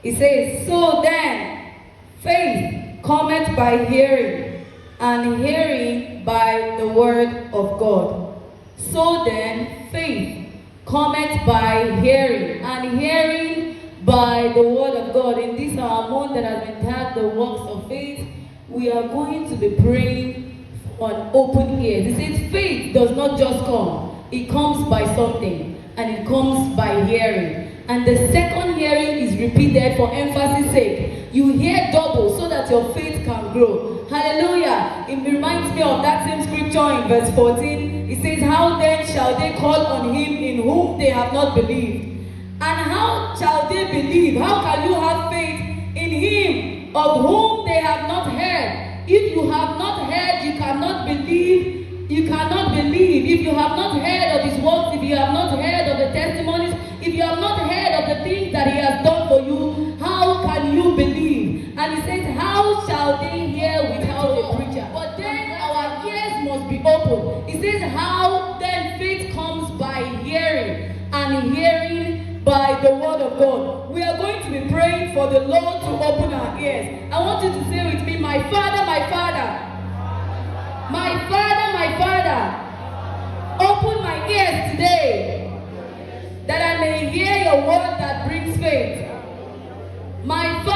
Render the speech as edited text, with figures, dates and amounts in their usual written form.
It says, so then faith cometh by hearing, and hearing by the word of God. So then faith cometh by hearing, and hearing by the word of God. In this our month that has been tagged the works of faith, we are going to be praying on open ears. It says faith does not just come, it comes by something, and it comes by hearing. And the second hearing is repeated for emphasis sake. You hear double so that your faith can grow. Hallelujah. It reminds me of that same scripture in verse 14. It says, how then shall they call on him in whom they have not believed? And how shall they believe? How can you have faith in him of whom they have not heard? If you have not heard, you cannot believe. You cannot believe. If you have not heard of his works, if you have not heard of the testimonies, if you have not heard of the things that he has done for you, how can you believe? And he says, how shall they hear without a preacher? But then our ears must be open. He says, how then faith comes by hearing, and hearing by the word of God. We are going to be praying for the Lord to open our ears. I want you to say with me, my Father, my Father. My Father, my Father. Open my ears today, that I may hear your word that brings faith. My Father,